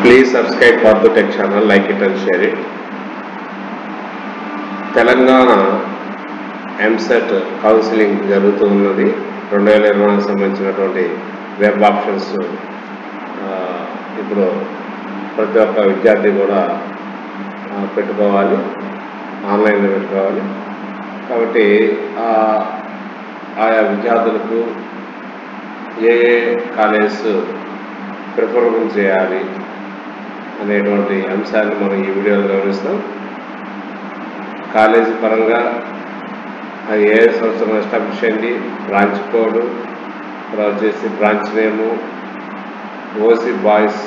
Please subscribe for the tech channel, like it and share it. Telangana EAMCET counselling జరుగుతూ ఉన్నది. 2020 సంబంధించినటువంటి web options ఇప్పుడు ప్రతి ఒక్క విద్యార్థి కూడా పెట్టుకోవాలి, ఆన్లైన్లో పెట్టుకోవాలి. కాబట్టి ఆయా విద్యార్థులకు ఏ కాలేజ్ ప్రిఫరబుల్ చేయాలి అనేటువంటి అంశాన్ని మనం ఈ వీడియోలో గమనిస్తాం. కాలేజీ పరంగా అది ఏ సంవత్సరం ఎస్టాబ్లిష్ అయింది, బ్రాంచ్ కోడ్, తర్వాత వచ్చేసి బ్రాంచ్ నేము, ఓసీ బాయ్స్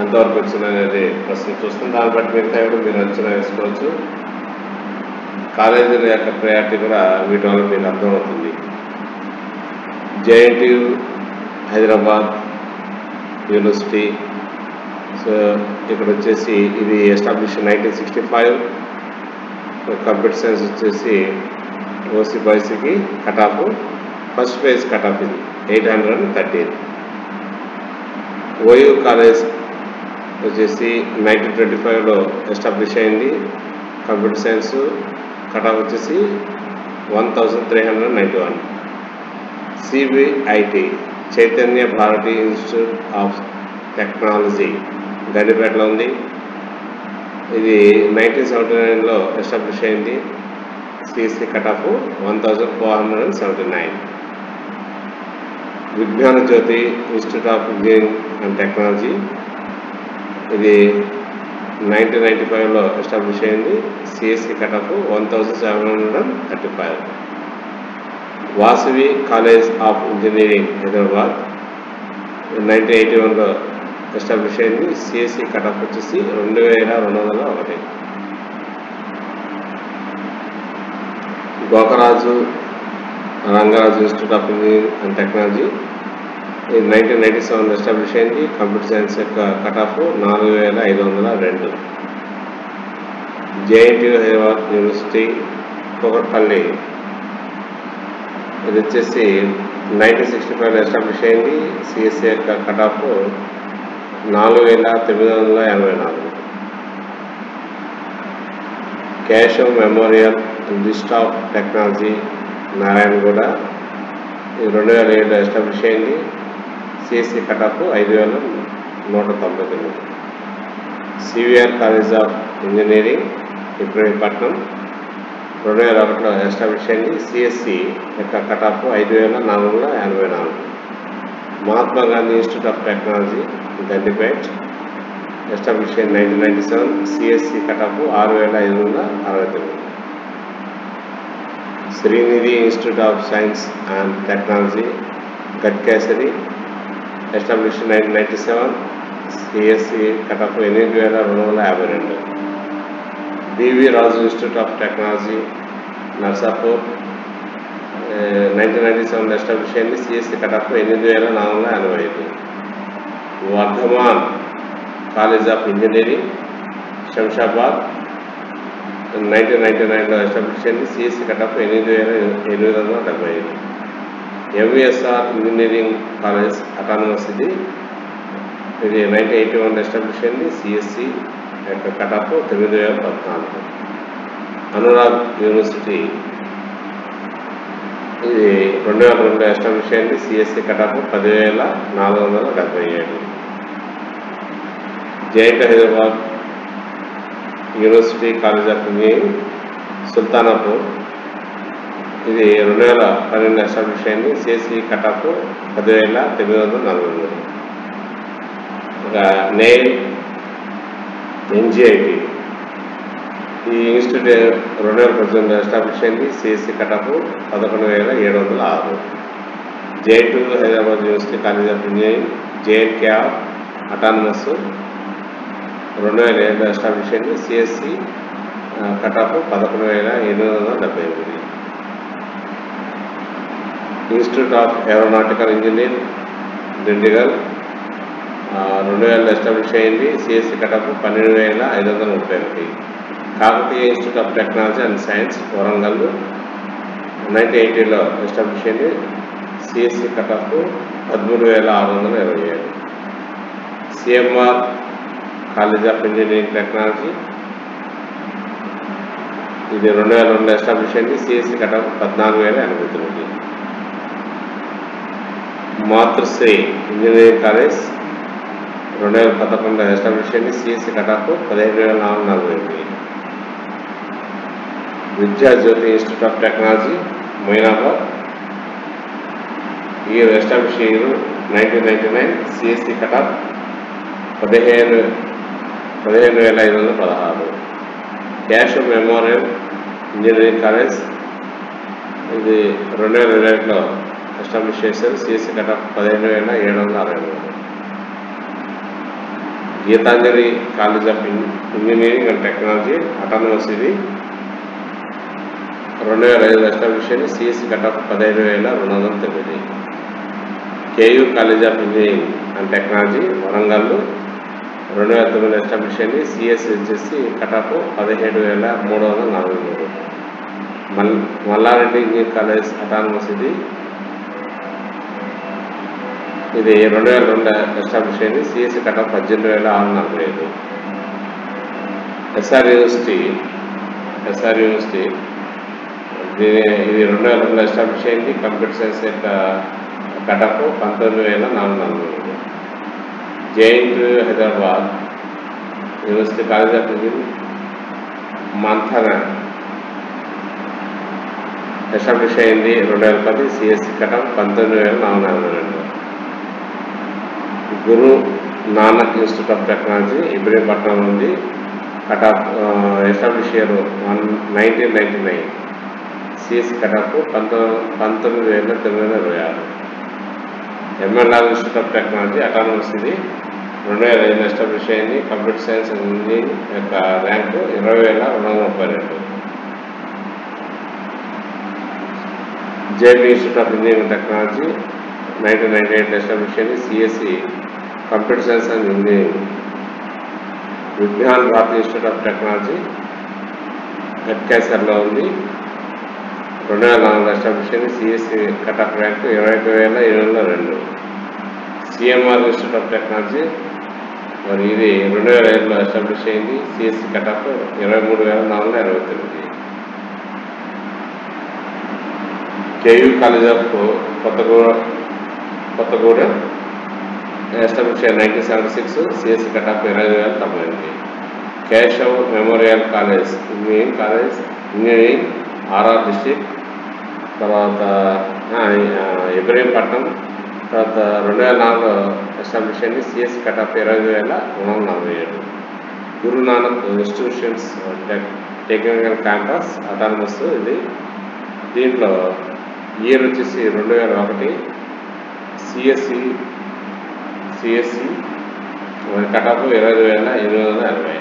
ఎంతవరకు వచ్చిందనేది ప్రశ్న చూస్తాం. దాన్ని బట్టి మిగతా కూడా మీరు అంచనా వేసుకోవచ్చు. కాలేజీల యొక్క ప్రయారిటీ కూడా వీటి వల్ల మీకు అర్థమవుతుంది. JNTU Hyderabad university. సో ఇక్కడ వచ్చేసి ఇది ఎస్టాబ్లిష్ 1965. కంప్యూటర్ సైన్స్ వచ్చేసి ఓసీ బాయ్స్కి cut off first phase cut off ఇది 813. ఓయూ కాలేజ్ వచ్చేసి 1925లో ఎస్టాబ్లిష్ అయింది. కంప్యూటర్ సైన్స్ కట్ ఆఫ్ వచ్చేసి 1391. CBIT Chaitanya Bharathi institute of technology గండిపేటలో ఉంది. ఇది 1979లో ఎస్టాబ్లిష్ అయింది. CSC cut off 1479. Vignana Jyothi institute of engineering and technology ఇది 1995లో ఎస్టాబ్లిష్ అయింది. CSC cut off 1735. Vasavi college of engineering Hyderabad 1981లో ఎస్టాబ్లిష్ అయింది. సిఎస్సి కట్ ఆఫ్ వచ్చేసి 2201. Gokaraju Rangaraju institute of engineering and technology ఇది 1997లో ఎస్టాబ్లిష్ అయింది. కంప్యూటర్ సైన్స్ యొక్క cut off 4502. JNTU Hyderabad university Kukatpally ఇది వచ్చేసి 1965లో ఎస్టాబ్లిష్ అయింది. సిఎస్సి యొక్క cut off 4984. Keshav memorial institute of technology Narayanguda ఇది 2007లో ఎస్టాబ్లిష్ అయింది. CSC cut off 5199. CVR college of engineering Ibrahimpatnam 2001లో ఎస్టాబ్లిష్ అయింది. సిఎస్సి యొక్క cut off 5484. Mahatma Gandhi institute of technology Gandipet establish అయింది 1997. CSE cut off 6569. Sreenidhi institute of science and technology Ghatkesar establish 1997. CSE cut off 8252. BV Raju institute of technology Narsapur 1997లో establish అయింది. CSC cut off 8485. Vardhaman college of engineering Shamshabad 1999లో establish అయింది. CSC cut off 8875. MVSR engineering college autonomous ఇది 1981లో establish అయింది. CSE యొక్క cut off 9014. Anurag university ఇది 2002లో ఎస్టాబ్లిష్ అయింది. CSC cut off 10477. JNT Hyderabad university college of engineering Sultanpur ఇది 2012లో ఎస్టాబ్లిష్ అయింది. CSC cut off 10940. Neil NGIT ఈ ఇన్స్టిట్యూట్ 2018లో ఎస్టాబ్లిష్ అయింది. CSC cut off 11706. JNTU Hyderabad university college of engineering JNK autonomous 2007లో ఎస్టాబ్లిష్ అయింది. CSC cut off 11878. Institute of aeronautical engineer Dundigal 2000లో establish అయింది. CSC cut off 12531. Kakatiya institute of technology and science Warangal 1980లో establish అయింది. CSC cut off 13627. CMR college of engineering technology, ఇది 2002 establish అయింది. CSE cutoff 14,089. Matrusri engineering college 2011 establish అయింది. CSE cutoff 15,448. Vidya Jyothi institute of technology Moinabad, ఈ establish అయ్యారు 1999. CSE cutoff 15,516. క్యాష్ memorial engineering college, ఇది 2022లో ఎస్టాబ్లిష్ చేశారు. CSE cutoff 15,763. Geethanjali college of engineering and technology autonomous, ఇది 2005 ఎస్టాబ్లిష్ అయింది. CSE cutoff 15,209. KU college of engineering and technology Warangal 2009 establish అయింది. సిఎస్సి వచ్చేసి cutoff 17,343. Malla Reddy engineering college autonomous, ఇది 2002 ఎస్టాబ్లిష్ అయింది. CSE cutoff 18,645. ఎస్ఆర్ యూనివర్సిటీ ఇది 2002 ఎస్టాబ్లిష్ అయింది. కంప్యూటర్ సైన్స్ యొక్క cutoff 19,445. జైంట్ Hyderabad university college of engineering Manthani establish అయింది 2010. CSE cutoff 19,442. Guru Nanak institute of technology Ibrahimpatnam ఉంది. Cutoff establish year 1999. CSE cutoff 19,926. MLR institute of technology autonomous, ఇది 2005 establish అయింది. కంప్యూటర్ సైన్స్ ఇంజనీరింగ్ యొక్క rank 20,232. JB institute of engineering technology 1998 establish అయింది. CSE computer science and engineering. Vignan Bharathi institute of technology హెడ్కేసర్లో ఉంది. 2004 establish అయింది. CSE cutoff rank 25,702. CMR institute of technology మరి ఇది 2005లో establish అయింది. CSE cutoff 23,469. KU college of Kothagudem establish 1976. CSE cutoff 20,098. Keshav memorial college engineering RR district, తర్వాత ఇబ్రహీంపట్నం, తర్వాత 2004లో ఎస్టాబ్లిష్ అయింది. CSE cutoff 20,247. Guru Nanak institutions technical campus autonomous, ఇది దీంట్లో ఇయర్ వచ్చేసి 2001. CSE cutoff 20,880.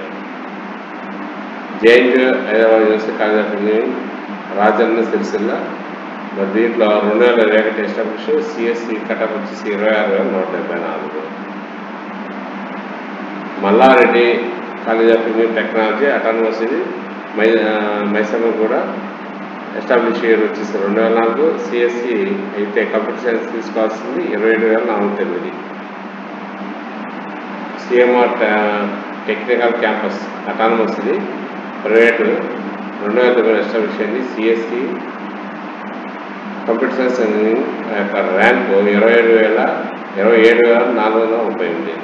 JNT Hyderabad university college of engineering Rajanna Sircilla, మరి దీంట్లో 2021 ఎస్టాబ్లిష్. సిఎస్సి కటాఫ్ వచ్చేసి 26,174. Malla Reddy college of engineering technology autonomous, ఇది మైసమ్మ కూడా ఎస్టాబ్లిష్ ఇయర్ వచ్చేసి 2004. సిఎస్సి అయితే కంప్యూటర్ సైన్స్ తీసుకోవాల్సింది 27,409. సిఎంఆర్ టెక్నికల్ క్యాంపస్ అటానమస్, ఇది ప్రైవేటు 2009 ఎస్టాబ్లిష్ అయింది. సిఎస్సి కంప్యూటర్ సైన్స్ ఇంజనీరింగ్ యొక్క rank 27,438.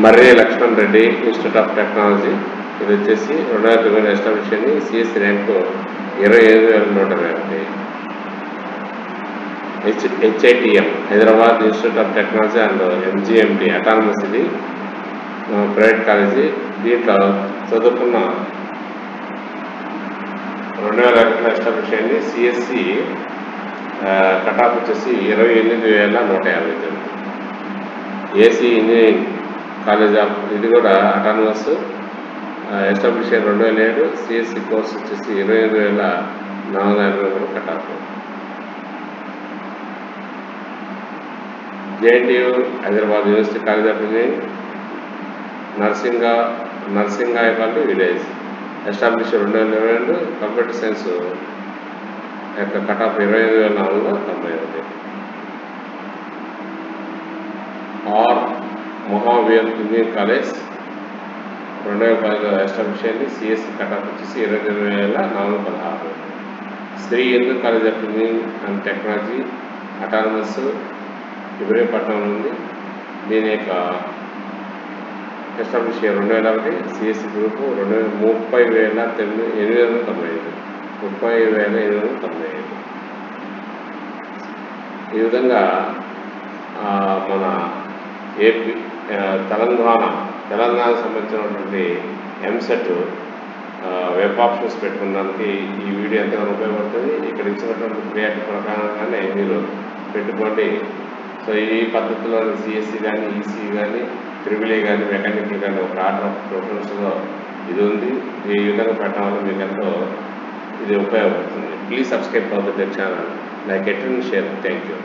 Marri Laxman Reddy institute of technology, ఇది వచ్చేసి 2009 ఎస్టాబ్లిష్ అయింది. CSE rank 27,120. HITM Hyderabad institute of technology and MGMT autonomous, ఇది ప్రైవేట్ కాలేజీ. దీంట్లో చదువుకున్న 2001 ఎస్టాబ్లిష్ అయింది. సిఎస్సి కటాఫ్ వచ్చేసి 28,159. ఏసీ ఇంజనీరింగ్ కాలేజ్ ఆఫ్, ఇది కూడా అటానమస్, ఎస్టాబ్లిష్ 2007. సిఎస్సి కోర్స్ వచ్చేసి 28,450 cutoff. JNTU Hyderabad university college of engineering Narsingapalli village establish 2022. Computer science యొక్క cutoff 25,491. Mahaveer engineering college 2010లో ఎస్టాబ్లిష్ అయింది. సిఎస్సి కటాఫ్ వచ్చేసి 22,416. Sri Hindu college of engineering and technology autonomous ఇబ్రహీంపట్నంలో ఉంది. దీని యొక్క ఎస్టాబ్లిష్ 2001. CSC group 30,895. 30,895. ఈ విధంగా మన ఏపీ తెలంగాణకు సంబంధించినటువంటి ఎంసెట్ వెబ్ ఆప్షన్స్ పెట్టుకోవడానికి ఈ వీడియో ఎంతగానో ఉపయోగపడుతుంది. ఇక్కడ ఇచ్చినటువంటి క్రియాటి ప్రకారంగానే మీరు పెట్టుకోండి. సో ఈ పద్ధతిలో సిఎస్సి కానీ, ఈసీ కానీ, ట్రిపుల్ కానీ, మెకానికల్ కానీ ఒక ఆర్డర్ ఆఫ్ ప్రిఫరెన్స్లో ఇది ఉంది. ఈ విధంగా పెట్టడం వల్ల మీకు ఎంతో ఇది ఉపయోగపడుతుంది. Please subscribe our the channel, like it and share. Thank you.